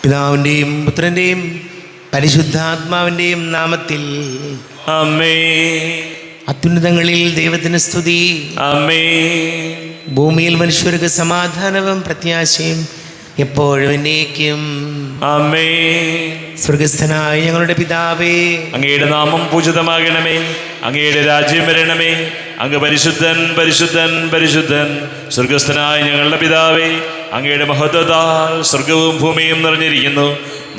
പിതാവിൻ്റെയും പുത്രൻ്റെയും പരിശുദ്ധാത്മാവിൻ്റെയും നാമത്തിൽ ആമേൻ. അത്യുന്നതങ്ങളിൽ ദൈവത്തിന് സ്തുതി. ആമേൻ. ഭൂമിയിൽ മനുഷ്യർക്ക് സമാധാനവും പ്രത്യാശയും എപ്പോഴും എന്നേക്കും. ആമേൻ. സ്വർഗസ്ഥനായ ഞങ്ങളുടെ പിതാവേ, അങ്ങയുടെ നാമം പൂജിതമാകണമേ. അങ്ങയുടെ രാജ്യം വരണമേ. അങ്ങ് പരിശുദ്ധൻ പരിശുദ്ധൻ പരിശുദ്ധൻ. സ്വർഗസ്ഥനായ ഞങ്ങളുടെ പിതാവേ, അങ്ങയുടെ മഹത്വത്താൽ സ്വർഗവും ഭൂമിയും നിറഞ്ഞിരിക്കുന്നു.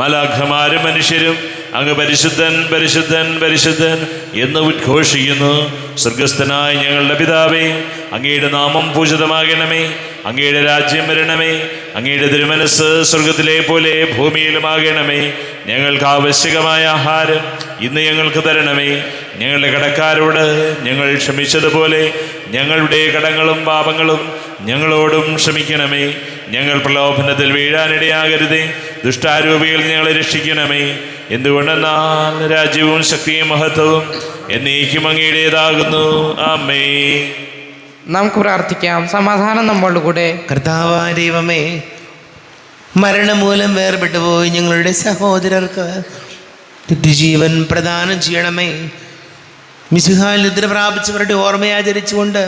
മലാഖമാരും മനുഷ്യരും അങ്ങ് പരിശുദ്ധൻ പരിശുദ്ധൻ പരിശുദ്ധൻ എന്ന് ഉദ്ഘോഷിക്കുന്നു. സ്വർഗസ്ഥനായ ഞങ്ങളുടെ പിതാവേ, അങ്ങയുടെ നാമം പൂജിതമാകണമേ. അങ്ങയുടെ രാജ്യം വരണമേ. അങ്ങയുടെ തിരുമനസ് സ്വർഗത്തിലെ പോലെ ഭൂമിയിലുമാകണമേ. ഞങ്ങൾക്ക് ആവശ്യകമായ ആഹാരം ഇന്ന് ഞങ്ങൾക്ക് തരണമേ. ഞങ്ങളുടെ കടക്കാരോട് ഞങ്ങൾ ക്ഷമിച്ചതുപോലെ ഞങ്ങളുടെ കടങ്ങളും പാപങ്ങളും ഞങ്ങളോടും ക്ഷമിക്കണമേ. ഞങ്ങൾ പ്രലോഭനത്തിൽ വീഴാനിടയാകരുതേ. ദുഷ്ടാരൂപികൾ ഞങ്ങളെ രക്ഷിക്കണമേ. എന്തുകൊണ്ടെന്നാൽ രാജ്യവും ശക്തിയും മഹത്വവും എന്നേക്കും അങ്ങയുടേതാകുന്നു. ആമേൻ. നമുക്ക് പ്രാർത്ഥിക്കാം. സമാധാനം നമ്മളുടെ കൂടെ. കർത്താവായ ദൈവമേ, മരണം മൂലം വേർപെട്ടു പോയി ഞങ്ങളുടെ സഹോദരർക്ക് നിത്യജീവൻ പ്രദാനം ചെയ്യണമേ. മിശിഹായിൽ നിദ്ര പ്രാപിച്ചവരുടെ ഓർമ്മയാചരിച്ചുകൊണ്ട്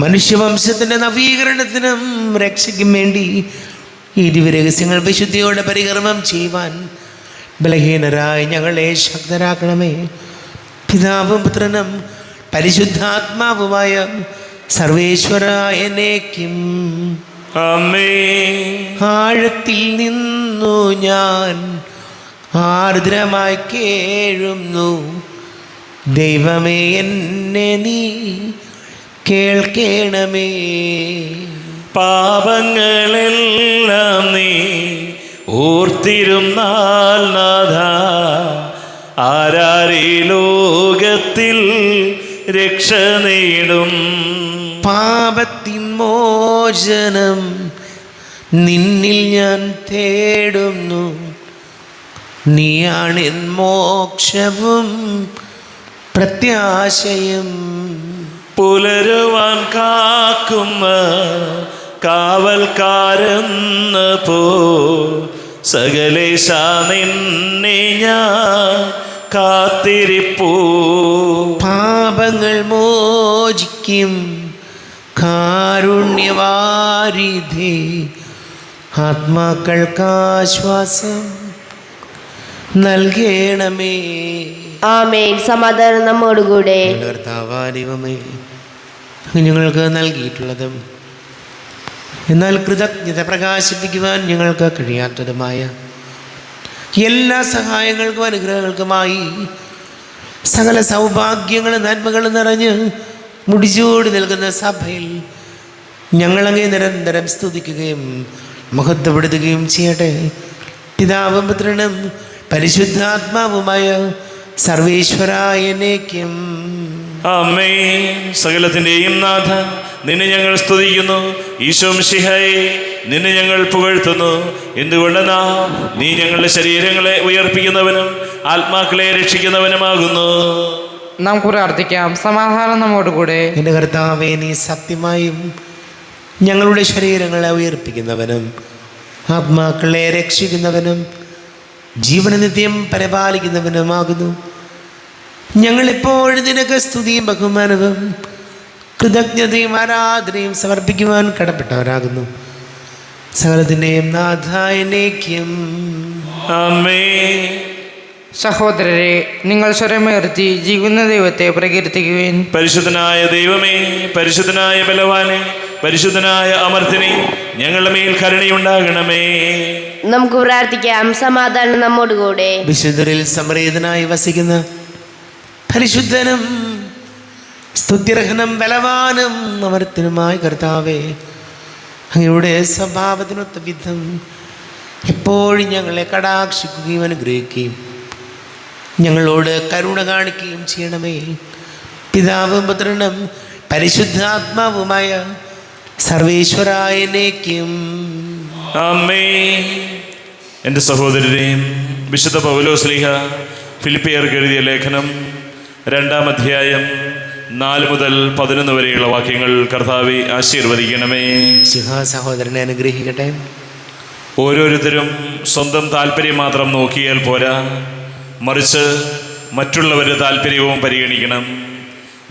മനുഷ്യവംശത്തിൻ്റെ നവീകരണത്തിനും രക്ഷയ്ക്കും വേണ്ടി ഈ ദിവ്യരഹസ്യങ്ങൾ വിശുദ്ധിയോടെ പരികർമ്മം ചെയ്യുവാൻ ബലഹീനരായി ഞങ്ങളെ ശക്തരാക്കണമേ. പിതാവും പുത്രനും പരിശുദ്ധാത്മാവുമായ സർവേശ്വരായ എന്നേക്കും. ആമേൻ. ആഴത്തിൽ നിന്നു ഞാൻ ആർദ്രമായി കേഴുന്നു. ദൈവമേ, എന്നെ നീ കേൾക്കണമേ. പാപങ്ങളെല്ലാം നീ ഓർത്തിരുന്നാൽ നാഥ, ആരാരീ ലോകത്തിൽ രക്ഷ നേടും. പാപത്തിൻ മോചനം നിന്നിൽ ഞാൻ തേടുന്നു. നീയാണെൻ മോക്ഷവും പ്രത്യാശയും. പുലരുവാൻ കാക്കുന്ന കാവൽക്കാരെന്ന പോ സകലേശ നിന്നെ ഞാൻ കാത്തിരിപ്പൂ. പാപങ്ങൾ മോചിക്കും കാരുണ്യവാരിധി, ആത്മാക്കൾക്കാശ്വാസം നൽകണമേ. ആമേൻ. സമാധാനം നമ്മോടുകൂടെ. കർത്താവായ ദൈവമേ, ഞങ്ങൾക്ക് നൽകിയിട്ടുള്ളതും എന്നാൽ കൃതജ്ഞത പ്രകാശിപ്പിക്കുവാൻ ഞങ്ങൾക്ക് കഴിയാത്തതുമായ എല്ലാ സഹായങ്ങൾക്കും അനുഗ്രഹങ്ങൾക്കുമായി സകല സൗഭാഗ്യങ്ങളും നന്മകളും നിറഞ്ഞ് മുടിച്ചൂടി നിൽക്കുന്ന സഭയിൽ ഞങ്ങളങ്ങേ നിരന്തരം സ്തുതിക്കുകയും മഹത്വപ്പെടുത്തുകയും ചെയ്യട്ടെ. പിതാവും പുത്രനും പരിശുദ്ധാത്മാവുമായ സർവേശ്വരായ എന്നേക്കും. ആമേൻ. സകലത്തിൻ്റെയും നാഥ, നിന്നെ ഞങ്ങൾ സ്തുതിക്കുന്നു. ഈശോ മിശിഹായേ, നിന്നെ ഞങ്ങൾ പുകഴ്ത്തുന്നു. എന്തുകൊണ്ടെന്നാ നീ ഞങ്ങളുടെ ശരീരങ്ങളെ ഉയർപ്പിക്കുന്നവനും ആത്മാക്കളെ രക്ഷിക്കുന്നവനുമാകുന്നു. നമുക്ക് പ്രാർത്ഥിക്കാം. സമാധാനം നമ്മോടുകൂടെ. എൻ്റെ കർത്താവേ, നീ സത്യമായും ഞങ്ങളുടെ ശരീരങ്ങളെ ഉയർപ്പിക്കുന്നവനും ആത്മാക്കളെ രക്ഷിക്കുന്നവനും ജീവന നിത്യം പരിപാലിക്കുന്നവനുമാകുന്നു. ഞങ്ങളെപ്പോഴും നിനക്ക് സ്തുതിയും ബഹുമാനവും കൃതജ്ഞതയും ആരാധനയും സമർപ്പിക്കുവാൻ കടപ്പെട്ടവരാകുന്നു. സകലത്തിൻ്റെയും നാഥായ എന്നേക്കും. ആമേൻ. സഹോദരരെ, നിങ്ങൾ സ്വരമുയർത്തി ജീവിക്കുന്ന ദൈവത്തെ പ്രകീർത്തിക്കുവിൻ. പരിശുദ്ധനായ ദൈവമേ, പരിശുദ്ധനായ ബലവാനെ, പരിശുദ്ധനായ അമർത്തിനെ, ഞങ്ങളുടെ മേൽ കരുണയുണ്ടാകണമേ. നമുക്ക് പ്രാർത്ഥിക്കാം. സമാധാനം നമ്മോടുകൂടെ. വിശുദ്ധരിൽ സംപ്രീതനായി വസിക്കുന്ന പരിശുദ്ധനും സ്തുത്യർഹനും ബലവാനും അമർത്തിനുമായ കർത്താവേ, അങ്ങയുടെ സ്വഭാവത്തിനൊത്ത വിധം എപ്പോഴും ഞങ്ങളെ കടാക്ഷിക്കുകയും അനുഗ്രഹിക്കുകയും ഞങ്ങളോട് കരുണ കാണിക്കുകയും ചെയ്യണമേ. പിതാവും പുത്രനും പരിശുദ്ധാത്മാവുമായ സർവേശ്വരായ എന്നേക്കും. ആമേൻ. എൻ്റെ സഹോദരരെയും വിശുദ്ധ പൗലോസ്ലീഹ ഫിലിപ്പിയർക്ക് എഴുതിയ ലേഖനം 2-ാം അധ്യായം 4 മുതൽ 11 വരെയുള്ള വാക്യങ്ങൾ കർത്താവെ ആശീർവദിക്കണമേ. സഹോദരനെ അനുഗ്രഹിക്കട്ടെ. ഓരോരുത്തരും സ്വന്തം താല്പര്യം മാത്രം നോക്കിയാൽ പോരാ, മറിച്ച് മറ്റുള്ളവരുടെ താല്പര്യവും പരിഗണിക്കണം.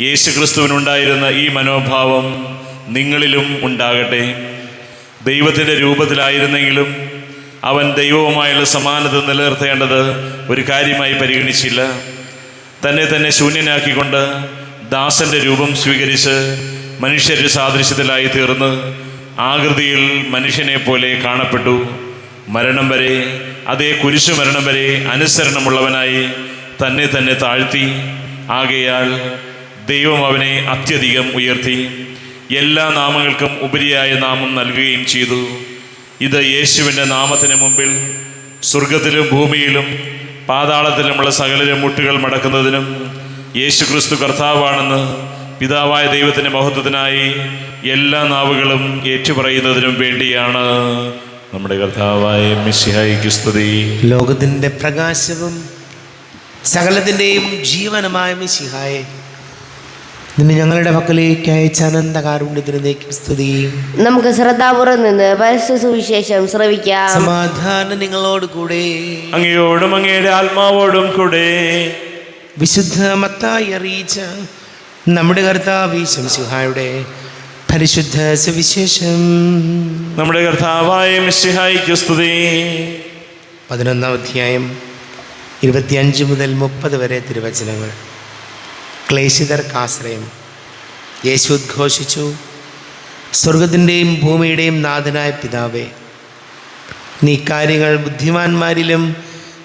യേശുക്രിസ്തുവിനുണ്ടായിരുന്ന ഈ മനോഭാവം നിങ്ങളിലും ഉണ്ടാകട്ടെ. ദൈവത്തിൻ്റെ രൂപത്തിലായിരുന്നെങ്കിലും അവൻ ദൈവവുമായുള്ള സമാനത നിലനിർത്തേണ്ടത് ഒരു കാര്യമായി പരിഗണിച്ചില്ല. തന്നെ തന്നെ ശൂന്യനാക്കിക്കൊണ്ട് ദാസന്റെ രൂപം സ്വീകരിച്ച് മനുഷ്യരുടെ സാദൃശ്യത്തിലായി തീർന്ന് ആകൃതിയിൽ മനുഷ്യനെ പോലെ കാണപ്പെട്ടു. മരണം വരെ, അതേ കുരിശു മരണം വരെ അനുസരണമുള്ളവനായി തന്നെ തന്നെ താഴ്ത്തി. ആകയാൽ ദൈവം അവനെ അത്യധികം ഉയർത്തി, എല്ലാ നാമങ്ങൾക്കും ഉപരിയായ നാമം നൽകുകയും ചെയ്തു. ഇത് യേശുവിൻ്റെ നാമത്തിന് മുമ്പിൽ സ്വർഗത്തിലും ഭൂമിയിലും പാതാളത്തിലുമുള്ള സകലരും മുട്ടുകൾ മടക്കുന്നതിനും യേശു ക്രിസ്തു കർത്താവാണെന്ന് പിതാവായ ദൈവത്തിൻ്റെ മഹത്വത്തിനായി എല്ലാ നാവുകളും ഏറ്റുപറയുന്നതിനും വേണ്ടിയാണ്. നമ്മുടെ കർത്താവായ മിശിഹായിക്ക് സ്തുതി. ലോകത്തിൻ്റെ പ്രകാശവും സകലത്തിൻ്റെയും ജീവനുമായ മിശിഹായെ, നിന്നെ ഞങ്ങളുടെ പക്കലേക്ക് അയച്ച അനന്തകാരുണ്യത്തിനേക്കും സ്തുതി. നമുക്ക് ശ്രദ്ധാപൂർവം നിന്ന് പരിശുദ്ധ സുവിശേഷം ശ്രവിക്കാം. സമാധാനം നിങ്ങളോട് കൂടെ. അങ്ങയോടും അങ്ങയുടെ ആത്മാവോടും കൂടെ. വിശുദ്ധ മത്തായി അറിയിച്ച നമ്മുടെ കർത്താവ് മിശിഹായുടെ പരിശുദ്ധ സുവിശേഷം. നമ്മുടെ കർത്താവായ മിശിഹായിക്ക് സ്തുതി. 11-ാം അധ്യായം 25 മുതൽ 30 വരെ തിരുവചനങ്ങൾ. ക്ലേശിതർക്കാശ്രയം. യേശു ഉദ്ഘോഷിച്ചു, സ്വർഗത്തിൻ്റെയും ഭൂമിയുടെയും നാഥനായ പിതാവേ, നീ കാര്യങ്ങൾ ബുദ്ധിമാന്മാരിലും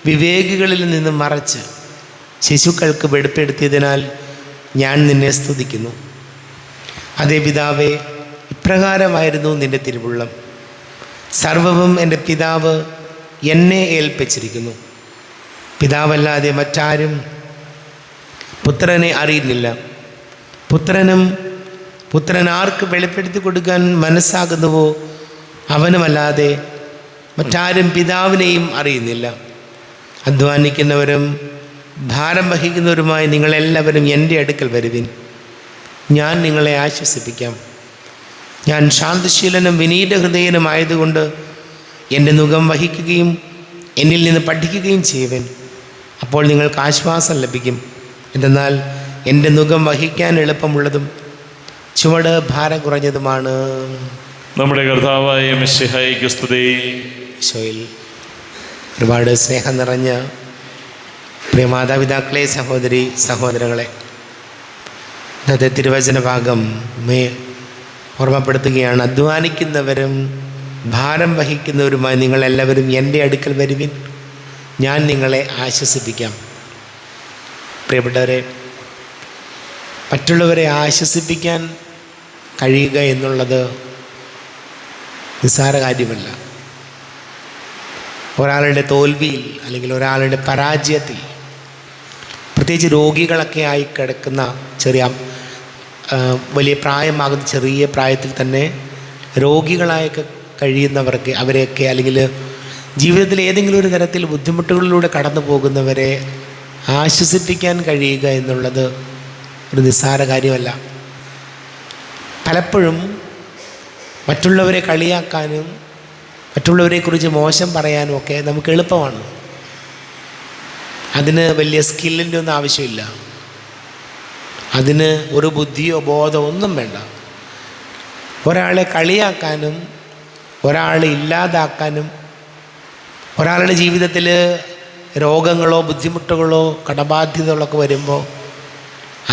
വിവേകികളിലും നിന്നും മറച്ച് ശിശുക്കൾക്ക് വെളിപ്പെടുത്തിയതിനാൽ ഞാൻ നിന്നെ സ്തുതിക്കുന്നു. അതേ പിതാവേ, ഇപ്രകാരമായിരുന്നു നിൻ്റെ തിരുവുള്ളം. സർവവും എൻ്റെ പിതാവ് എന്നെ ഏൽപ്പിച്ചിരിക്കുന്നു. പിതാവല്ലാതെ മറ്റാരും പുത്രനെ അറിയുന്നില്ല. പുത്രൻ ആർക്ക് വെളിപ്പെടുത്തി കൊടുക്കാൻ മനസ്സാകുന്നുവോ അവനുമല്ലാതെ മറ്റാരും പിതാവിനെയും അറിയുന്നില്ല. അധ്വാനിക്കുന്നവരും ഭാരം വഹിക്കുന്നവരുമായി നിങ്ങളെല്ലാവരും എൻ്റെ അടുക്കൽ വരുവിൻ, ഞാൻ നിങ്ങളെ ആശ്വസിപ്പിക്കാം. ഞാൻ ശാന്തശീലനും വിനീത ഹൃദയനുമായതുകൊണ്ട് എൻ്റെ നുകം വഹിക്കുകയും എന്നിൽ നിന്ന് പഠിക്കുകയും ചെയ്യുവൻ. അപ്പോൾ നിങ്ങൾക്ക് ആശ്വാസം ലഭിക്കും. എന്തെന്നാൽ എൻ്റെ നുകം വഹിക്കാൻ എളുപ്പമുള്ളതും ചുവട് ഭാരം കുറഞ്ഞതുമാണ്. നമ്മുടെ കർത്താവായ മിശിഹായിക്ക് സ്തുതി. ഈശോയിൽ ഒരുപാട് സ്നേഹം നിറഞ്ഞ പ്രിയ മാതാപിതാക്കളെ, സഹോദരി സഹോദരങ്ങളെ, ഇന്നത്തെ തിരുവചന ഭാഗം ഓർമ്മപ്പെടുത്തുകയാണ്. അധ്വാനിക്കുന്നവരും ഭാരം വഹിക്കുന്നവരുമായി നിങ്ങളെല്ലാവരും എൻ്റെ അടുക്കൽ വരുവിൻ, ഞാൻ നിങ്ങളെ ആശ്വസിപ്പിക്കാം. പ്രിയപ്പെട്ടവരെ, മറ്റുള്ളവരെ ആശ്വസിപ്പിക്കാൻ കഴിയുക എന്നുള്ളത് നിസ്സാര കാര്യമല്ല. ഒരാളുടെ തോൽവിയിൽ അല്ലെങ്കിൽ ഒരാളുടെ പരാജയത്തിൽ, പ്രത്യേകിച്ച് രോഗികളൊക്കെ ആയി കിടക്കുന്ന വലിയ പ്രായമാകുന്ന ചെറിയ പ്രായത്തിൽ തന്നെ രോഗികളായൊക്കെ കഴിയുന്നവർക്ക്, അവരെയൊക്കെ അല്ലെങ്കിൽ ജീവിതത്തിൽ ഏതെങ്കിലും ഒരു തരത്തിൽ ബുദ്ധിമുട്ടുകളിലൂടെ കടന്നു പോകുന്നവരെ ആശ്വസിപ്പിക്കാൻ കഴിയുക എന്നുള്ളത് ഒരു നിസ്സാര കാര്യമല്ല. പലപ്പോഴും മറ്റുള്ളവരെ കളിയാക്കാനും മറ്റുള്ളവരെക്കുറിച്ച് മോശം പറയാനും ഒക്കെ നമുക്ക് എളുപ്പമാണ്. അതിന് വലിയ സ്കില്ലിൻ്റെ ഒന്നും ആവശ്യമില്ല. അതിന് ഒരു ബുദ്ധിയോ ബോധമോ ഒന്നും വേണ്ട. ഒരാളെ കളിയാക്കാനും ഒരാളെ ഇല്ലാതാക്കാനും ഒരാളുടെ ജീവിതത്തിൽ രോഗങ്ങളോ ബുദ്ധിമുട്ടുകളോ കടബാധ്യതകളൊക്കെ വരുമ്പോൾ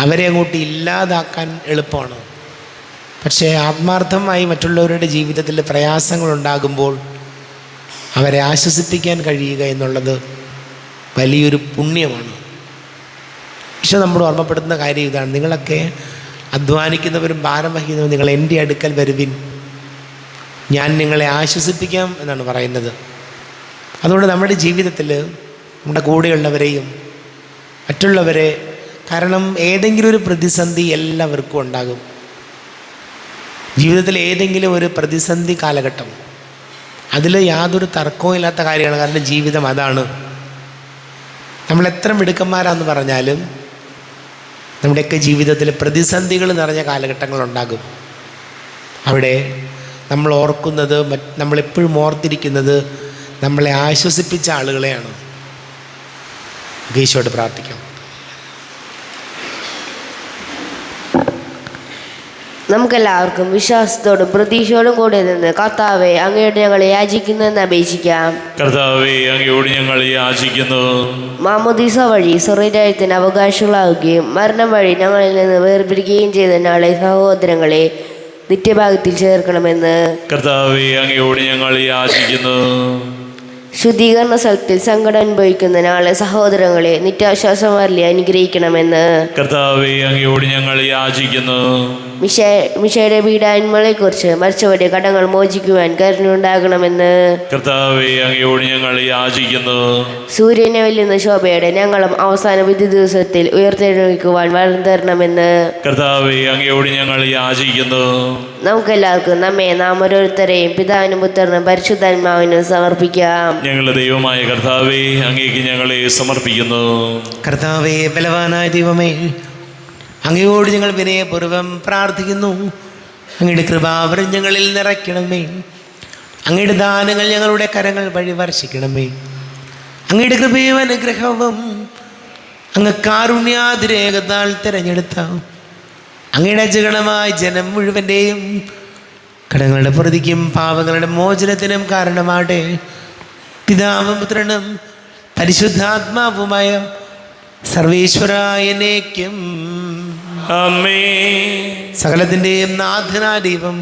അവരെ അങ്ങോട്ട് ഇല്ലാതാക്കാൻ എളുപ്പമാണ്. പക്ഷേ ആത്മാർത്ഥമായി മറ്റുള്ളവരുടെ ജീവിതത്തിൽ പ്രയാസങ്ങളുണ്ടാകുമ്പോൾ അവരെ ആശ്വസിപ്പിക്കാൻ കഴിയുക എന്നുള്ളത് വലിയൊരു പുണ്യമാണ്. ഈശോ നമ്മോട് ഓർമ്മപ്പെടുത്തുന്ന കാര്യം ഇതാണ്. നിങ്ങളൊക്കെ അധ്വാനിക്കുന്നവരും ഭാരം വഹിക്കുന്നവരും നിങ്ങൾ എൻ്റെ അടുക്കൽ വരുവിൻ, ഞാൻ നിങ്ങളെ ആശ്വസിപ്പിക്കാം എന്നാണ് പറയുന്നത്. അതുകൊണ്ട് നമ്മുടെ ജീവിതത്തിൽ നമ്മുടെ കൂടെയുള്ളവരെയും മറ്റുള്ളവരെ, കാരണം ഏതെങ്കിലും ഒരു പ്രതിസന്ധി എല്ലാവർക്കും ഉണ്ടാകും. ജീവിതത്തിൽ ഏതെങ്കിലും ഒരു പ്രതിസന്ധി കാലഘട്ടം, അതിൽ യാതൊരു തർക്കവും ഇല്ലാത്ത കാര്യമാണ്. കാരണം ജീവിതം അതാണ്. നമ്മൾ എത്ര മിടുക്കന്മാരാന്ന് പറഞ്ഞാലും നമ്മുടെയൊക്കെ ജീവിതത്തിൽ പ്രതിസന്ധികൾ നിറഞ്ഞ കാലഘട്ടങ്ങളുണ്ടാകും. അവിടെ നമ്മൾ ഓർക്കുന്നത്, നമ്മളെപ്പോഴും ഓർത്തിരിക്കുന്നത് നമ്മളെ ആശ്വസിപ്പിച്ച ആളുകളെയാണ്. ഈശോയോട് പ്രാർത്ഥിക്കാം. നമുക്കെല്ലാവർക്കും വിശ്വാസത്തോടും പ്രതീക്ഷയോടും കൂടി നിന്ന് കർത്താവെ അങ്ങയോട് ഞങ്ങളെ യാചിക്കുന്നെന്ന് അപേക്ഷിക്കാം. കർത്താവേ, അങ്ങയോട് ഞങ്ങൾ യാചിക്കുന്നു. മാമോദീസ വഴി സ്വർഗ്ഗരാജ്യത്തിന് അവകാശികളാവുകയും മരണം വഴി ഞങ്ങളിൽ നിന്ന് വേർപിരിക്കുകയും ചെയ്ത ഞങ്ങളെ സഹോദരങ്ങളെ നിത്യഭാഗത്തിൽ ചേർക്കണമെന്ന്. കർത്താവേ, അങ്ങയോട് ഞങ്ങൾ യാചിക്കുന്നു. ശുദ്ധീകരണ സ്ഥലത്തിൽ സങ്കടം അനുഭവിക്കുന്ന ഞങ്ങളെ സഹോദരങ്ങളെ നിത്യാശ്വാസം വരലി അനുഗ്രഹിക്കണമെന്ന്. കർത്താവേ, അങ്ങയോട് ഞങ്ങൾ യാചിക്കുന്നു. മിശയുടെ പീഡാന്മകളെ കുറിച്ച് മരിച്ചവരുടെ കടങ്ങൾ മോചിക്കുവാൻ കരുണയുണ്ടാകണമെന്ന്. കർത്താവേ, അങ്ങയോട് ഞങ്ങൾ യാചിക്കുന്നു. സൂര്യനെ വെല്ലുന്ന ശോഭയുടെ ഞങ്ങളും അവസാന വിധി ദിവസത്തിൽ ഉയർത്തെഴുന്നേൽക്കുവാൻ വരം തരണമെന്ന്. കർത്താവേ, അങ്ങയോട് ഞങ്ങൾ യാചിക്കുന്നു. നമുക്കെല്ലാവർക്കും നമ്മെ നാം ഓരോരുത്തരെയും പിതാവിനും പുത്രനും പരിശുദ്ധാത്മാവിനും സമർപ്പിക്കാം. ഞങ്ങളുടെ ദൈവമായ കർത്താവേ, അങ്ങേക്ക് ഞങ്ങളെ സമർപ്പിക്കുന്നു. കർത്താവേ, ബലവാനായ ദൈവമേ, അങ്ങയോട് ഞങ്ങൾ വിനയപൂർവ്വം പ്രാർത്ഥിക്കുന്നു. അങ്ങയുടെ കൃപാവരം ഞങ്ങളിൽ നിറയ്ക്കണമേ. അങ്ങയുടെ ദാനങ്ങൾ ഞങ്ങളുടെ കരങ്ങൾ വഴി വർഷിക്കണമേ. അങ്ങയുടെ കൃപയും അനുഗ്രഹവും അങ്ങ് കാരുണ്യാതിരേകത്താൽ തിരഞ്ഞെടുത്ത അങ്ങയുടെ അജഗണമായ ജനം മുഴുവൻ്റെയും കടങ്ങളുടെ പ്രതിക്കും പാപങ്ങളുടെ മോചനത്തിനും കാരണമാട്ടെ. പിതാവും പുത്രനും പരിശുദ്ധാത്മാവുമായ സർവേശ്വരായനേക്കും ആമേൻ. സകലത്തിൻ്റെയും നാഥനായ ദൈവം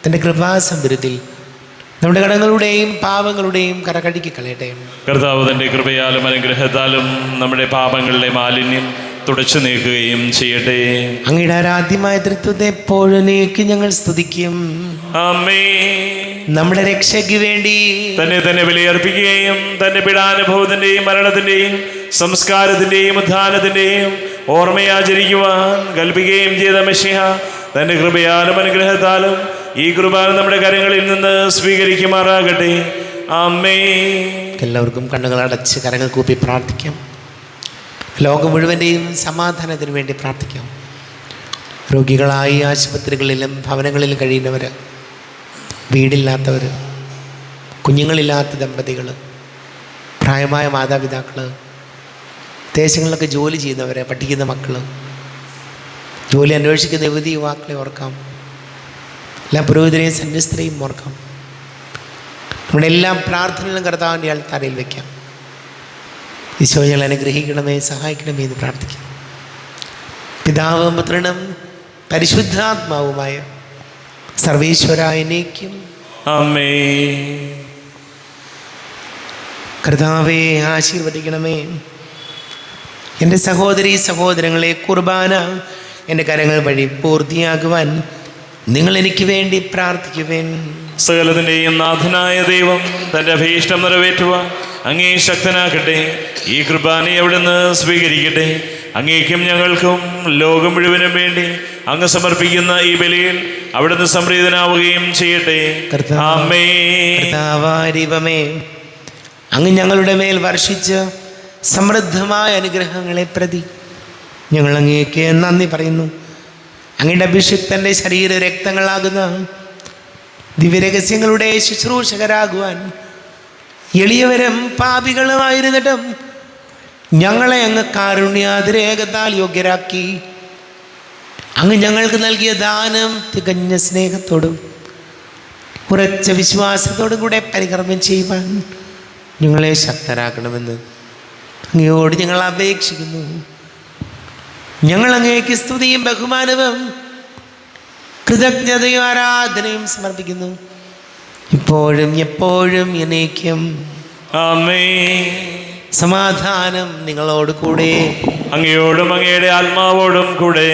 തൻ്റെ കൃപാസമ്പരത്തിൽ നമ്മുടെ കടങ്ങളുടെയും പാപങ്ങളുടെയും കരകഴുകി കളയട്ടെ. കർത്താവ് തൻ്റെ കൃപയാലും അനുഗ്രഹത്താലും നമ്മുടെ പാപങ്ങളുടെ മാലിന്യം തുടച്ചു നീക്കുകയും ചെയ്യട്ടെ. അങ്ങയുടെ ആരാധ്യമായ തൃത്വത്തെ എപ്പോഴും നീക്കി ഞങ്ങൾ സ്തുതിക്കും. ആമേൻ. നമ്മുടെ രക്ഷയ്ക്ക് വേണ്ടി തന്നെ ബലിയർപ്പിക്കുകയും തന്റെ പീഡാനുഭവത്തിന്റെയും മരണത്തിന്റെയും സംസ്കാരത്തിന്റെയും ഉത്ഥാനത്തിന്റെയും ഓർമ്മയാചരിക്കുവാൻ കൽപ്പിക്കുകയും ചെയ്ത മെശിഹ തന്റെ കൃപയാലും അനുഗ്രഹത്താലും ഈ കുർബാന നമ്മുടെ കരങ്ങളിൽ നിന്ന് സ്വീകരിക്കുമാറാകട്ടെ. ആമേൻ. എല്ലാവർക്കും കണ്ണുകൾ അടച്ച് കരങ്ങൾ കൂപ്പി പ്രാർത്ഥിക്കാം. ലോകം മുഴുവൻ്റെയും സമാധാനത്തിന് വേണ്ടി പ്രാർത്ഥിക്കാം. രോഗികളായി ആശുപത്രികളിലും ഭവനങ്ങളിലും കഴിയുന്നവർ, വീടില്ലാത്തവർ, കുഞ്ഞുങ്ങളില്ലാത്ത ദമ്പതികൾ, പ്രായമായ മാതാപിതാക്കൾ, ദേശങ്ങളിലൊക്കെ ജോലി ചെയ്യുന്നവർ, പഠിക്കുന്ന മക്കൾ, ജോലി അന്വേഷിക്കുന്ന യുവതി യുവാക്കളെ ഓർക്കാം. എല്ലാ പുരോഹിതരെയും സന്യസ്തരെയും ഓർക്കാം. നമ്മുടെ എല്ലാ പ്രാർത്ഥനകളും കർത്താവിൻ്റെ ആൾത്താരയിൽ വയ്ക്കാം. ഈശോ ഞങ്ങളെ അനുഗ്രഹിക്കണമേ, സഹായിക്കണമേ എന്ന് പ്രാർത്ഥിക്കാം. പിതാവും പുത്രനും പരിശുദ്ധാത്മാവുമായ സർവേശ്വരായനേക്കും ആമേൻ. കർത്താവേ, ആശീർവദിക്കണമേ. എൻ്റെ സഹോദരീ സഹോദരങ്ങളെ, കുർബാന എൻ്റെ കരങ്ങൾ വഴി പൂർത്തിയാക്കുവാൻ നിങ്ങൾ എനിക്ക് വേണ്ടി പ്രാർത്ഥിക്കുവേൻ. സകലത്തിൻ്റെയും നാഥനായ ദൈവം തൻ്റെ അഭീഷ്ടം നിറവേറ്റുവാൻ അങ്ങേ ശക്തനാക്കട്ടെ. ഈ കുർബാനയെ അവിടുന്ന് സ്വീകരിക്കട്ടെ. അങ്ങേക്കും ഞങ്ങൾക്കും ലോകം മുഴുവനും വേണ്ടി അങ്ങ് സമർപ്പിക്കുന്ന ഈ ബലിയിൽ അവിടുന്ന് സംപ്രീതനാവുകയും ചെയ്യട്ടെ. ആമേൻ. കർത്താവാരിവമേ, അങ്ങ് ഞങ്ങളുടെ മേൽ വർഷിച്ച സമൃദ്ധമായ അനുഗ്രഹങ്ങളെ പ്രതി ഞങ്ങൾ അങ്ങേക്ക് നന്ദി പറയുന്നു. അങ്ങയുടെ അഭിഷിക്തൻ്റെ ശരീര രക്തങ്ങളാകുന്ന ദിവ്യരഹസ്യങ്ങളുടെ ശുശ്രൂഷകരാകുവാൻ എളിയവരും പാപികളുമായിരുന്നിട്ടും ഞങ്ങളെ അങ്ങ് കാരുണ്യാതിരേകത്താൽ യോഗ്യരാക്കി. അങ്ങ് ഞങ്ങൾക്ക് നൽകിയ ദാനം തികഞ്ഞ സ്നേഹത്തോടും ഉറച്ച വിശ്വാസത്തോടും കൂടെ പരികർമ്മം ചെയ്യുവാൻ ഞങ്ങളെ ശക്തരാക്കണമെന്ന് അങ്ങയോട് ഞങ്ങൾ അപേക്ഷിക്കുന്നു. ഞങ്ങൾ അങ്ങേക്ക് സ്തുതിയും ബഹുമാനവും കൃതജ്ഞതയും ആരാധനയും സമർപ്പിക്കുന്നു, ഇപ്പോഴും എപ്പോഴും എന്നേക്കും. ആമേൻ. സമാധാനം നിങ്ങളോട് കൂടെ, അങ്ങയോടും അങ്ങയുടെ ആത്മാവോടും കൂടെ.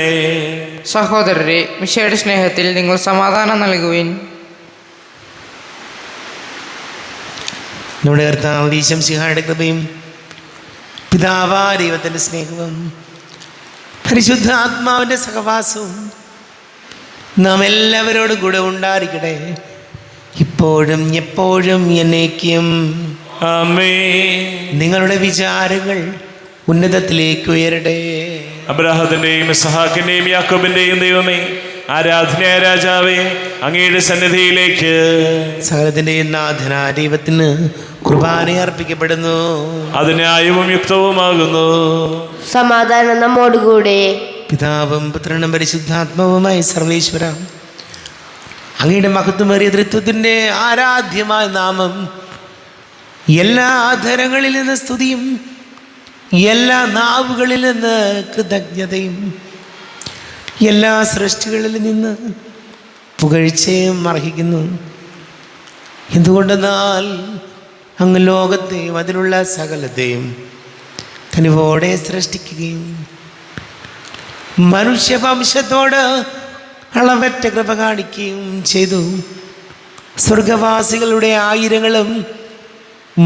സഹോദരരെ, മിശയുടെ സ്നേഹത്തിൽ നിങ്ങൾ സമാധാനം നൽകുവിൻ. നമ്മുടെ കർത്താവ് ഈശോമിശിഹായുടെ കൃപയും പിതാവായ ദൈവത്തിൻ്റെ സ്നേഹവും പരിശുദ്ധ ആത്മാവിൻ്റെ സഹവാസവും നാം എല്ലാവരോടും കൂടെ ഉണ്ടായിരിക്കട്ടെ, ഇപ്പോഴും എപ്പോഴും എന്നേക്കും. ആമേൻ. നിങ്ങളുടെ വിചാരങ്ങൾ ഉന്നതത്തിലേക്ക് ഉയരട്ടെ. അബ്രാഹത്തിന്റെയും ഇസ്ഹാക്കിന്റെയും യാക്കോബിന്റെയും ദൈവമേ, ആരാധനയായ രാജാവേ, അങ്ങയുടെ സന്നിധിയിലേക്ക് സകലത്തിൻ്റെയും നാഥനായ ദൈവത്തിന് കുർബാന അർപ്പിക്കപ്പെടുന്നു. അത് ന്യായവും യുക്തവുമാകുന്നു. സമാധാനം നമ്മോടുകൂടെ. പിതാവും പുത്രനും പരിശുദ്ധാത്മാവുമായി സർവേശ്വര, അങ്ങയുടെ മഹത്വമേറിയ തൃത്വത്തിൻ്റെ ആരാധ്യമായ നാമം എല്ലാ ആധരങ്ങളിൽ നിന്ന് സ്തുതിയും എല്ലാ നാവുകളിൽ നിന്ന് കൃതജ്ഞതയും എല്ലാ സൃഷ്ടികളിൽ നിന്ന് പുകഴ്ചയും അർഹിക്കുന്നു. എന്തുകൊണ്ടെന്നാൽ അങ്ങ് ലോകത്തെയും അതിലുള്ള സകലത്തെയും കനിവോടെ സൃഷ്ടിക്കുകയും മനുഷ്യവംശത്തോട് അളവറ്റ കൃപ കാണിക്കുകയും ചെയ്തു. സ്വർഗവാസികളുടെ ആയിരങ്ങളും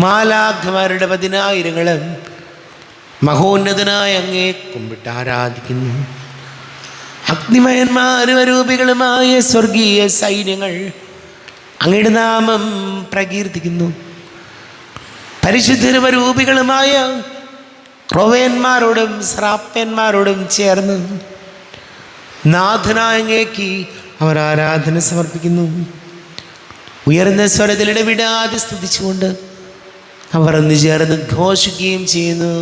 മാലാഖമാരുടെ 10,000-ങ്ങളും മഹോന്നതനായ അങ്ങേ കുമ്പിട്ട് ആരാധിക്കുന്നു. അഗ്നിമയന്മാരും അരൂപികളുമായ സ്വർഗീയ സൈന്യങ്ങൾ അങ്ങയുടെ നാമം പ്രകീർത്തിക്കുന്നു. പരിശുദ്ധരൂപികളുമായ ക്രോവേന്മാരോടും ശ്രാപ്പന്മാരോടും ചേർന്ന് നാഥനായ അങ്ങേക്ക് അവർ ആരാധന സമർപ്പിക്കുന്നു. ഉയർന്ന സ്വരത്തിൽ ഇടവിടാതെ സ്തുതിച്ചുകൊണ്ട് അവർ ഒന്ന് ചേർന്ന് ഘോഷിക്കുകയും ചെയ്യുന്നു.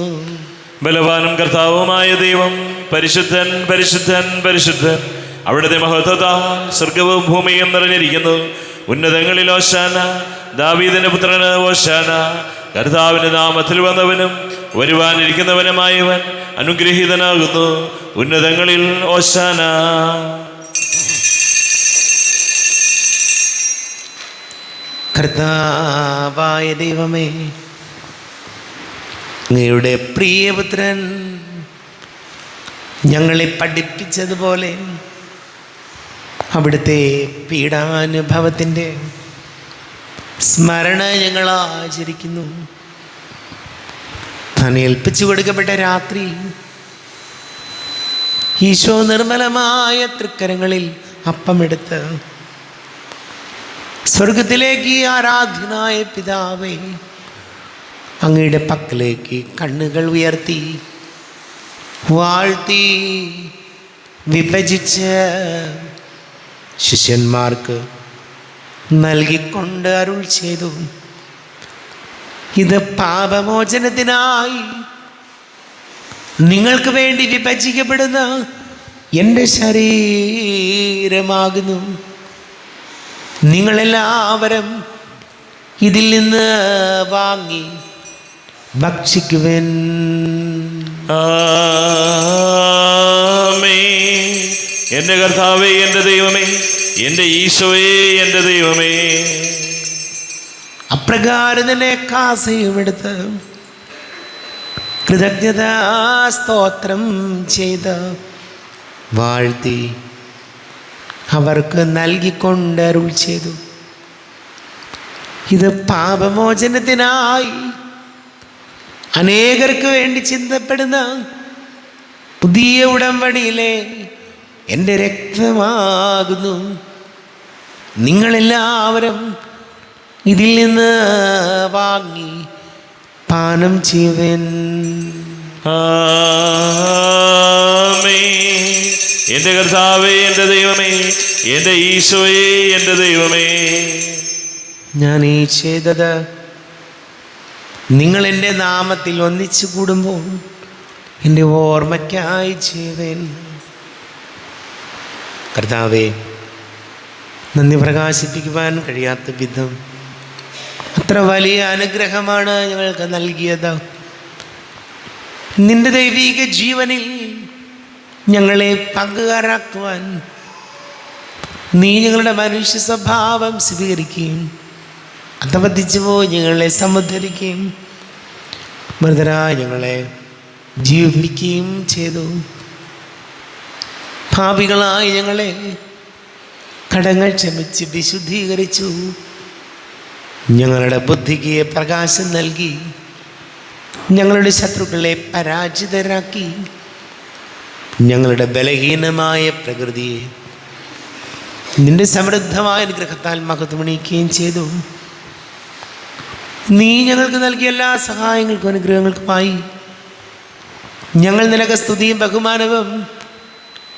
ബലവാനും കർത്താവുമായ ദൈവം പരിശുദ്ധൻ, പരിശുദ്ധൻ, പരിശുദ്ധൻ. അവിടുത്തെ മഹത്വത്താൽ സ്വർഗവും ഭൂമിയും നിറഞ്ഞിരിക്കുന്നു. ഉന്നതങ്ങളിൽ ഓശാന, ദാവീദിന്റെ പുത്രന് ഓശാന. കർത്താവിന്റെ നാമത്തിൽ വന്നവനും വരുവാനിരിക്കുന്നവനുമായവൻ അനുഗ്രഹീതനാകുന്നു. ഉന്നതങ്ങളിൽ ഓശാന. കർത്താവായ ദൈവമേ, അങ്ങയുടെ പ്രിയപുത്രൻ ഞങ്ങളെ പഠിപ്പിച്ചതുപോലെ അവിടുത്തെ പീഡാനുഭവത്തിൻ്റെ സ്മരണ ഞങ്ങൾ ആചരിക്കുന്നു. താൻ ഏൽപ്പിച്ചു കൊടുക്കപ്പെട്ട രാത്രി ഈശോ നിർമ്മലമായ തൃക്കരങ്ങളിൽ അപ്പമെടുത്ത് സ്വർഗത്തിലേക്ക് ആരാധ്യനായ പിതാവേ, അങ്ങയുടെ പക്കലേക്ക് കണ്ണുകൾ ഉയർത്തി വാഴ്ത്തി വിഭജിച്ച് ശിഷ്യന്മാർക്ക് നൽകിക്കൊണ്ട് അരുൾ ചെയ്തു, ഇത് പാപമോചനത്തിനായി നിങ്ങൾക്ക് വേണ്ടി വിഭജിക്കപ്പെടുന്ന എൻ്റെ ശരീരമാകുന്നു. നിങ്ങളെല്ലാവരും ഇതിൽ നിന്ന് വാങ്ങി ഭക്ഷിക്കുവൻ. ആമേൻ. എൻ്റെ കർത്താവേ, എൻ്റെ ദൈവമേ, എൻ്റെ ഈശോയേ, എൻ്റെ ദൈവമേ. അപ്രകാരം തന്നെ കാസയുമെടുത്ത് കൃതജ്ഞതാ സ്തോത്രം ചെയ്ത് വാഴ്ത്തി അവർക്ക് നൽകിക്കൊണ്ട് അരുൾ ചെയ്തു, ഇത് പാപമോചനത്തിനായി അനേകർക്ക് വേണ്ടി ചിന്തപ്പെടുന്ന പുതിയ ഉടമ്പടിയിലെ എൻ്റെ രക്തമാകുന്നു. നിങ്ങളെല്ലാവരും ഇതിൽ നിന്ന് വാങ്ങി പാനം ചെയ്യുവൻ. ആമേൻ. എൻ്റെ കർത്താവേ, എൻ്റെ ദൈവമേ, എൻ്റെ ഈശോയേ, എൻ്റെ ദൈവമേ. ഞാൻ ഈ ചെയ്തത് നിങ്ങൾ എൻ്റെ നാമത്തിൽ ഒന്നിച്ചു കൂടുമ്പോൾ എൻ്റെ ഓർമ്മയ്ക്കായി ചെയ്യുവൻ. കർത്താവേ, നന്ദി പ്രകാശിപ്പിക്കുവാൻ കഴിയാത്ത വിധം അത്ര വലിയ അനുഗ്രഹമാണ് ഞങ്ങൾക്ക് നൽകിയത്. നിന്റെ ദൈവിക ജീവനിൽ ഞങ്ങളെ പങ്കുകാരാക്കുവാൻ നീ ഞങ്ങളുടെ മനുഷ്യ സ്വഭാവം സ്വീകരിക്കുകയും അധപതിച്ചു പോയി ഞങ്ങളെ സമുദ്ധരിക്കുകയും മൃതരായ ഞങ്ങളെ ജീവിപ്പിക്കുകയും ചെയ്തു. പാപികളായി ഞങ്ങളെ കടങ്ങൾ ക്ഷമിച്ച് വിശുദ്ധീകരിച്ചു. ഞങ്ങളുടെ ബുദ്ധിക്ക് പ്രകാശം നൽകി ഞങ്ങളുടെ ശത്രുക്കളെ പരാജിതരാക്കി ഞങ്ങളുടെ ബലഹീനമായ പ്രകൃതിയെ നിന്റെ സമൃദ്ധമായ അനുഗ്രഹത്താൽ മഹത്വമണിയിക്കുകയും ചെയ്തു. നീ ഞങ്ങൾക്ക് നൽകിയ എല്ലാ സഹായങ്ങൾക്കും അനുഗ്രഹങ്ങൾക്കുമായി ഞങ്ങൾ നിനക്ക് സ്തുതിയും ബഹുമാനവും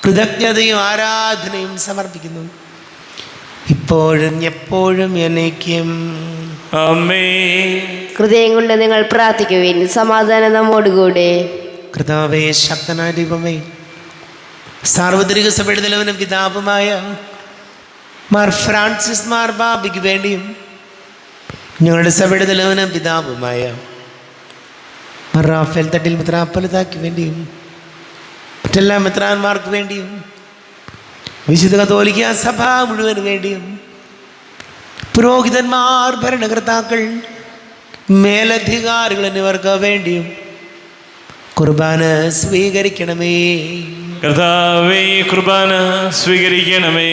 കൃതജ്ഞതയും ആരാധനയും സമർപ്പിക്കുന്നു, ഇപ്പോഴും എപ്പോഴും എന്നേക്കും. ആമേൻ. ഹൃദയം കൊണ്ട് നിങ്ങൾ പ്രാർത്ഥിക്കുവിൻ. സമാധാനം നമ്മോടുകൂടെ. കർത്താവേ, ശക്തനായ ദൈവമേ, സാർവത്രിക സഭയുടെ തലവനും പിതാവുമായ മാർ ഫ്രാൻസിസ് മാർ ബാബയ്ക്ക് വേണ്ടിയും ഞങ്ങളുടെ സഭയുടെ തലവനും പിതാവുമായ മാർ റാഫേൽ തട്ടിൽ മെത്രാപ്പൊലീത്തായ്ക്ക് വേണ്ടിയും മറ്റെല്ലാ മെത്രാന്മാർക്ക് വേണ്ടിയും വിശുദ്ധ കത്തോലിക്ക സഭ മുഴുവന് വേണ്ടിയും പുരോഹിതന്മാർ, ഭരണകർത്താക്കൾ, മേലധികാരികൾ എന്നിവർക്ക് വേണ്ടിയും കുർബാന സ്വീകരിക്കണമേ. കർത്താവേ, കുർബാന സ്വീകരിക്കണമേ.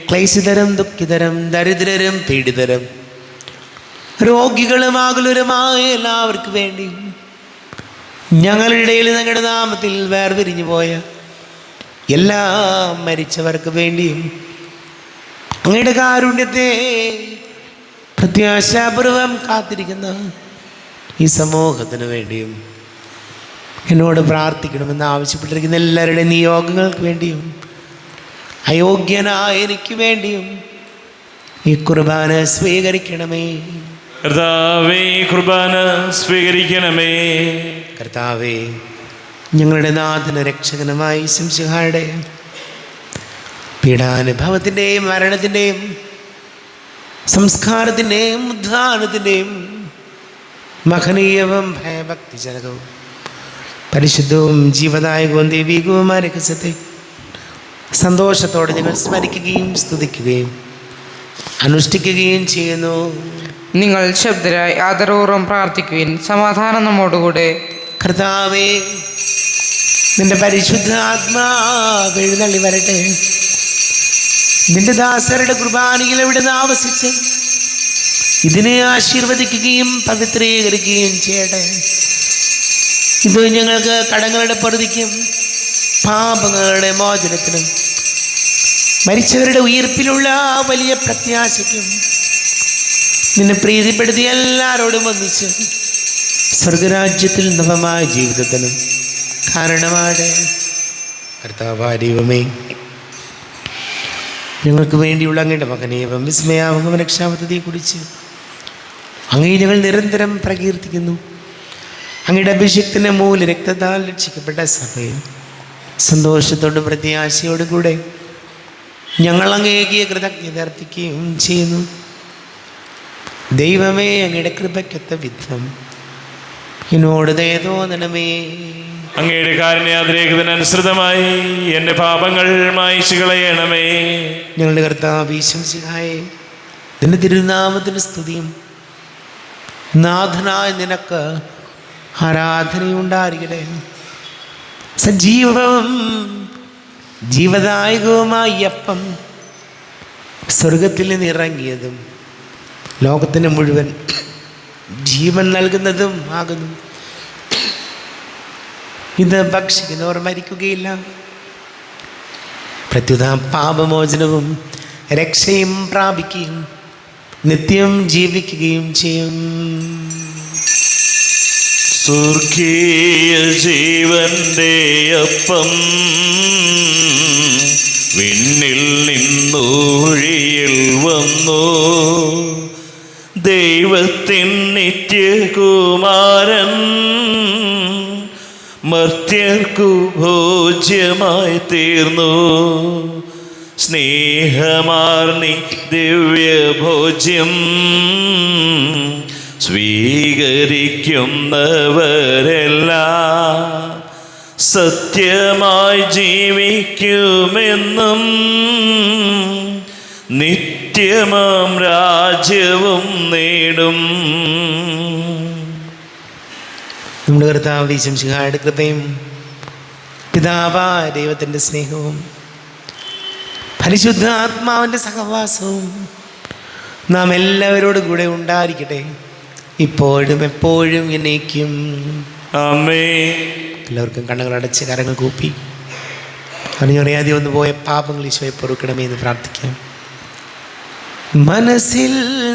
ക്ലേശിതരും ദുഃഖിതരും ദരിദ്രരും പീഡിതരും രോഗികളും ആകുലരുമായ എല്ലാവർക്കും വേണ്ടിയും ഞങ്ങളുടെ ഇടയിൽ ഞങ്ങളുടെ നാമത്തിൽ വേർപിരിഞ്ഞു പോയ എല്ലാ മരിച്ചവർക്ക് വേണ്ടിയും അങ്ങയുടെ കാരുണ്യത്തെ പ്രത്യാശാപൂർവം കാത്തിരിക്കുന്ന ഈ സമൂഹത്തിന് വേണ്ടിയും എന്നോട് പ്രാർത്ഥിക്കണമെന്ന് ആവശ്യപ്പെട്ടിരിക്കുന്ന എല്ലാവരുടെയും നിയോഗങ്ങൾക്ക് വേണ്ടിയും അയോഗ്യനായ എനിക്ക് വേണ്ടിയും ഈ കുർബാന സ്വീകരിക്കണമേ. കർത്താവേ, കുർബാന സ്വീകരിക്കണമേ. കർത്താവേ, ഞങ്ങളുടെ നാഥന രക്ഷകനുമായി ശംശിഹായുടെ പീഡാനുഭവത്തിൻ്റെയും മരണത്തിൻ്റെയും സംസ്കാരത്തിൻ്റെയും ഉദ്ധാനത്തിൻ്റെയും മഹനീയവും ഭയഭക്തിജനകവും പരിശുദ്ധവും ജീവദായകവും ദൈവികവുമായ രഹസ്യത്തെ സന്തോഷത്തോടെ ഞങ്ങൾ സ്മരിക്കുകയും സ്തുതിക്കുകയും അനുഷ്ഠിക്കുകയും ചെയ്യുന്നു. നിങ്ങൾ ശബ്ദരായി ആദരപൂർവ്വം പ്രാർത്ഥിക്കുവിൻ. സമാധാനം നമ്മോടുകൂടെ. കർത്താവേ, നിന്റെ പരിശുദ്ധ ആത്മാവ് എഴുന്നള്ളി വരട്ടെ. നിന്റെ ദാസരുടെ കുർബാനയിൽ എവിടുന്ന് ആവസിച്ച് ഇതിനെ ആശീർവദിക്കുകയും പവിത്രീകരിക്കുകയും ചെയ്യട്ടെ. ഇത് ഞങ്ങൾക്ക് കടങ്ങളുടെ പൊറുതിക്കും പാപങ്ങളുടെ മോചനത്തിനും മരിച്ചവരുടെ ഉയിർപ്പിലുള്ള വലിയ പ്രത്യാശയ്ക്കും നിന്നെ പ്രീതിപ്പെടുത്തി എല്ലാവരോടും ഒന്നിച്ച് സ്വർഗരാജ്യത്തിൽ നവമായ ജീവിതത്തിനും കാരണമാണ്. കർത്താവായ ദൈവമേ, ഞങ്ങൾക്ക് വേണ്ടിയുള്ള അങ്ങയുടെ മകനേവം വിസ്മയാവകം രക്ഷാപദ്ധതിയെക്കുറിച്ച് അങ്ങേ ഞങ്ങൾ നിരന്തരം പ്രകീർത്തിക്കുന്നു. അങ്ങയുടെ അഭിഷേകത്തിൻ്റെ മൂല രക്തത്താൽ രക്ഷിക്കപ്പെട്ട സഭയിൽ സന്തോഷത്തോടും പ്രത്യാശയോടും കൂടെ ഞങ്ങൾ അങ്ങേക്ക് കൃതജ്ഞത അർപ്പിക്കുകയും ചെയ്യുന്നു. ദൈവമേ, അങ്ങയുടെ കൃപയ്ക്കൊത്ത വിധം എന്നോട് ദയ തോന്നണമേ. അങ്ങയുടെ കാരുണ്യാതിരേകത്തിനനുസൃതമായി എൻ്റെ പാപങ്ങൾ മായിച്ചു കളയണമേ. ഞങ്ങളുടെ കർത്താവ് ഈശോമിശിഹായേ, നിന്റെ തിരുനാമത്തിന് സ്തുതിയും നാഥനായ നിനക്ക് ആരാധനയുണ്ടായിരിക്കട്ടെ. സജീവവും ജീവദായകവുമായ അപ്പം സ്വർഗത്തിൽ നിന്ന് ഇറങ്ങിയതും ലോകത്തിന് മുഴുവൻ ജീവൻ നൽകുന്നതും ആകുന്നു. ഇത് ഭക്ഷിക്കുന്നവർ മരിക്കുകയില്ല, പ്രത്യുത പാപമോചനവും രക്ഷയും പ്രാപിക്കുകയും നിത്യം ജീവിക്കുകയും ചെയ്യും. സ്വർഗീയ ജീവന്റെ അപ്പം വിണ്ണിൽ നിന്നൂഴിയിൽ വന്നു, ദൈവത്തിൻ നിത്യകുമാരൻ മർത്യർക്കു ഭോജ്യമായി തീർന്നു. സ്നേഹമാർന്നി ദിവ്യഭോജ്യം സ്വീകരിക്കുന്നവരെല്ലാം സത്യമായി ജീവിക്കുമെന്നും നിത്യമാം രാജ്യവും നേടും. നമ്മുടെ കർത്താവ് ഈശോമിശിഹായുടെ കൃപയും പിതാവായ ദൈവത്തിൻ്റെ സ്നേഹവും പരിശുദ്ധ ആത്മാവിൻ്റെ സഹവാസവും നാം എല്ലാവരോടും കൂടെ ഉണ്ടായിരിക്കട്ടെ, ഇപ്പോഴും എപ്പോഴും എന്നേക്കും. ആമേൻ. എല്ലാവർക്കും കണ്ണുകളടച്ച് കരങ്ങൾ കൂപ്പി അറിഞ്ഞറിയാതെ വന്നു പോയ പാപങ്ങൾ ഈശോയെ പൊറുക്കണമേ എന്ന് പ്രാർത്ഥിക്കാം. മനസ്സിൽ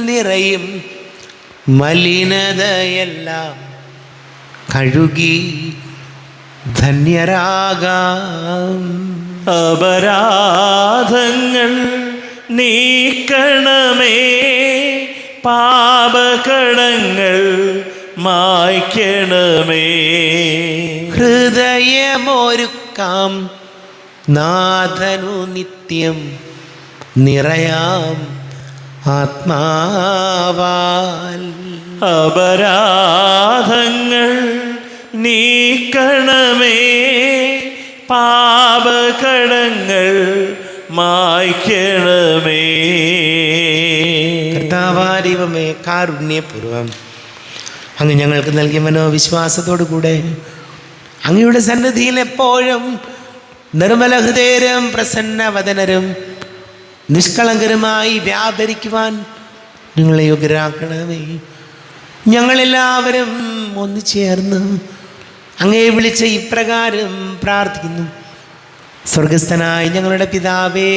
നിറയും മലിനതയെല്ലാം കഴുകി ധന്യരാകാം. അപരാധങ്ങൾ നീക്കണമേ, പാപകടങ്ങൾ മായ്ക്കണമേ. ഹൃദയമൊരുക്കാം നാഥനു നിത്യം നിറയാം ആത്മാവാൽ. അപരാധങ്ങൾ നീക്കണമേ, പാപകടങ്ങൾ മായ്ക്കണമേ. കർത്താവാരിവമേ കാരുണ്യപൂർവം അങ്ങ് ഞങ്ങൾക്ക് നൽകിയ മനോവിശ്വാസത്തോടു കൂടെ അങ്ങയുടെ സന്നിധിയിൽ എപ്പോഴും നിർമ്മല ഹൃദയരും പ്രസന്നവദനരും നിഷ്കളങ്കരുമായി വ്യാപരിക്കുവാൻ നിങ്ങളെ യോഗ്യരാക്കണമേ. ഞങ്ങളെല്ലാവരും ഒന്നു ചേർന്ന് അങ്ങയെ വിളിച്ച ഇപ്രകാരം പ്രാർത്ഥിക്കുന്നു. സ്വർഗസ്ഥനായ ഞങ്ങളുടെ പിതാവേ,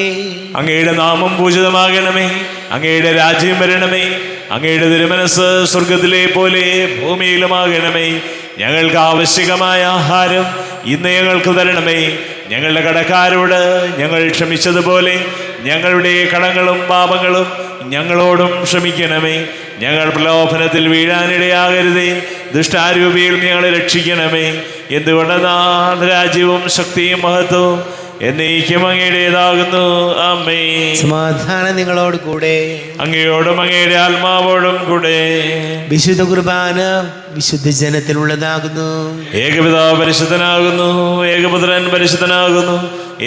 അങ്ങയുടെ നാമം പൂജിതമാകണമേ, അങ്ങയുടെ രാജ്യം വരണമേ, അങ്ങയുടെ തിരുമനസ് സ്വർഗത്തിലെ പോലെ ഭൂമിയിലുമാകണമേ. ഞങ്ങൾക്ക് ആവശ്യകമായ ആഹാരം ഇന്ന് ഞങ്ങൾക്ക് തരണമേ. ഞങ്ങളുടെ കടക്കാരോട് ഞങ്ങൾ ക്ഷമിച്ചതുപോലെ ഞങ്ങളുടെ കടങ്ങളും പാപങ്ങളും ഞങ്ങളോടും ക്ഷമിക്കണമേ. ഞങ്ങൾ പ്രലോഭനത്തിൽ വീഴാനിടയാകരുതേ, ദുഷ്ടാരൂപിയിൽ ഞങ്ങളെ രക്ഷിക്കണമേ. എന്തുകൊണ്ടെന്നാൽ രാജ്യവും ശക്തിയും മഹത്വവും എന്നേക്കും അങ്ങയുടേതാകുന്നു. ആമേൻ. സമാധാനം നിങ്ങളോട് കൂടെ, അങ്ങയോടും അങ്ങയുടെ ആത്മാവോടും കൂടെ. വിശുദ്ധ കുർബാന വിശുദ്ധ ജനത്തിലുള്ളതാകുന്നു. ഏകപിതാവ് പരിശുദ്ധനാകുന്നു, ഏകപുത്രൻ പരിശുദ്ധനാകുന്നു,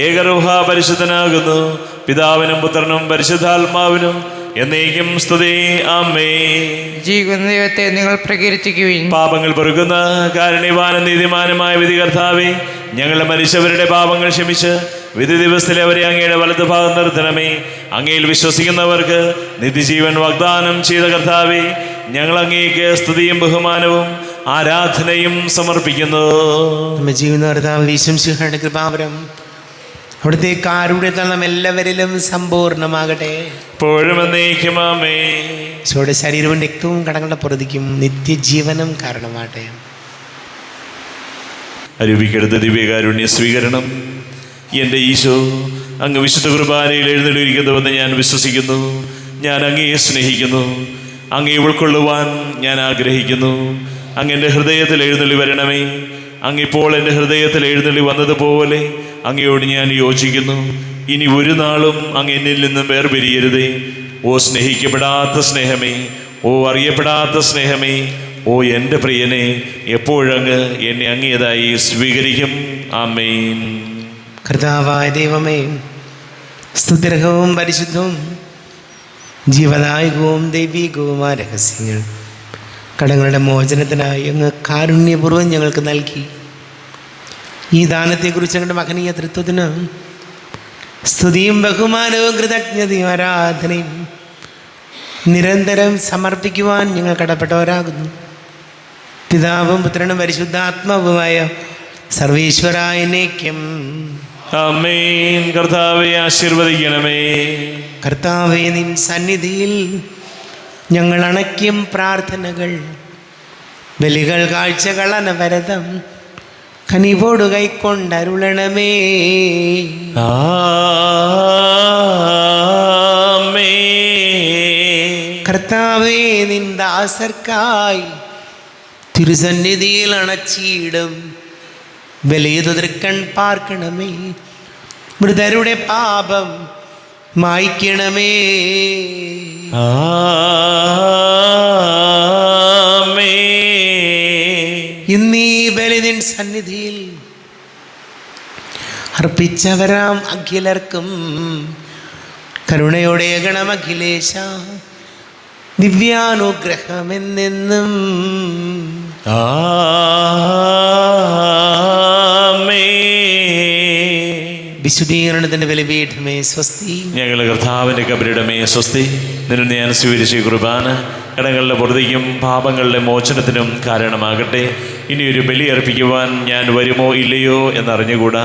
ഏകരൂഹ പരിശുദ്ധനാകുന്നു. പിതാവിനും പുത്രനും പരിശുദ്ധാത്മാവിനും എന്നേക്കും സ്തുതി. ആമേൻ. ജീവിക്കുന്ന ദൈവത്തെ നിങ്ങൾ പ്രകീർത്തിക്കുവിൻ. പാപങ്ങൾ പൊറുക്കുന്ന കാരുണ്യവാനും നീതിമാനുമായ വിധികർത്താവേ, ഞങ്ങളുടെ മരിച്ചവരുടെ പാപങ്ങൾ ക്ഷമിച്ച് വിധി ദിവസത്തിൽ അവരെ അങ്ങയുടെ വലതു ഭാഗം നിർത്തണമേ. അങ്ങയിൽ വിശ്വസിക്കുന്നവർക്ക് നിത്യജീവൻ വാഗ്ദാനം ചെയ്ത കർത്താവേ, ഞങ്ങൾ അങ്ങേക്ക് സ്തുതിയും ബഹുമാനവും ആരാധനയും സമർപ്പിക്കുന്നു. നമ്മുടെ ജീവിത കർത്താവ് ഈശോമിശിഹായുടെ കൃപാവരം അവിടുത്തെ കാരുണ്യത്താൽ നാം എല്ലാവരിലും സമ്പൂർണ്ണമാകട്ടെ. ഇപ്പോഴും എന്നേക്കും ആമേൻ. ഈശോയുടെ ശരീരവും രക്തവും കടങ്ങളുടെ പൊറുതിക്കും നിത്യജീവനം കാരണമാകട്ടെ. അരൂപിക്കെടുത്ത ദിവ്യകാരുണ്യ സ്വീകരണം. എൻ്റെ ഈശോ, അങ്ങ് വിശുദ്ധ കുർബാനയിൽ എഴുന്നള്ളിയിരിക്കുന്നുവെന്ന് ഞാൻ വിശ്വസിക്കുന്നു. ഞാൻ അങ്ങയെ സ്നേഹിക്കുന്നു. അങ്ങയെ ഉൾക്കൊള്ളുവാൻ ഞാൻ ആഗ്രഹിക്കുന്നു. അങ്ങ് എൻ്റെ ഹൃദയത്തിൽ എഴുന്നള്ളി വരണമേ. അങ്ങിപ്പോൾ എൻ്റെ ഹൃദയത്തിൽ എഴുന്നള്ളി വന്നതുപോലെ അങ്ങയോട് ഞാൻ യോജിക്കുന്നു. ഇനി ഒരു നാളും അങ്ങ് എന്നിൽ നിന്നും വേർപിരിയരുതേ. ഓ സ്നേഹിക്കപ്പെടാത്ത സ്നേഹമേ, ഓ അറിയപ്പെടാത്ത സ്നേഹമേ, ഓ എൻ്റെ പ്രിയനെ, എപ്പോഴങ്ങ് എന്നെ അങ്ങേതായി സ്വീകരിക്കും. ആമേൻ. കർത്താവായ ദൈവമേ, സ്തുത്യർഹവും പരിശുദ്ധവും ജീവദായകവും ദൈവികവുമായ രഹസ്യങ്ങൾ കടങ്ങളുടെ മോചനത്തിനായി അങ്ങ് കാരുണ്യപൂർവ്വം ഞങ്ങൾക്ക് നൽകി. ഈ ദാനത്തെക്കുറിച്ച് ഞങ്ങളുടെ മഹനീയ തൃത്വത്തിന് സ്തുതിയും ബഹുമാനവും കൃതജ്ഞതയും ആരാധനയും നിരന്തരം സമർപ്പിക്കുവാൻ ഞങ്ങൾ കടപ്പെട്ടവരാകുന്നു. പിതാവും പുത്രനും പരിശുദ്ധാത്മാവുമായ സർവീശ്വരായ എന്നേക്കും ആമേൻ. കർത്താവെ ആശീർവദിക്കണമേ. കർത്താവേ, നിൻ സന്നിധിയിൽ ഞങ്ങൾ അണയ്ക്കും പ്രാർത്ഥനകൾ, ബലികൾ, കാഴ്ചകൾ അനവരതം കനിവോട് കൈക്കൊണ്ടരുളണമേ. കർത്താവേ, നിൻ ദാസർക്കായി തിരുസന്നിധിയിൽ അണച്ചിടും ബലിതു തൃക്കൺ പാർക്കണമേ. മൃതരുടെ പാപം മായ്ക്കണമേ. ഇന്നീ ബലി നിൻ സന്നിധിയിൽ അർപ്പിച്ചവരാം അഖിലർക്കും കരുണയോടെ ഗണം അഖിലേശ ദിവ്യാനുഗ്രഹമെന്നെന്നും. വിശുദ്ധീകരണത്തിന്റെ ബലിപീഠമേ സ്വസ്തി. ഞങ്ങളുടെ കർത്താവിൻ്റെ കബരിടമേ സ്വസ്തി. നിന്നിൽ ഞാൻ സ്വീകരിച്ച കുർബാന കടങ്ങളുടെ പൊറുതിക്കും പാപങ്ങളുടെ മോചനത്തിനും കാരണമാകട്ടെ. ഇനിയൊരു ബലി അർപ്പിക്കുവാൻ ഞാൻ വരുമോ ഇല്ലയോ എന്നറിഞ്ഞുകൂടാ.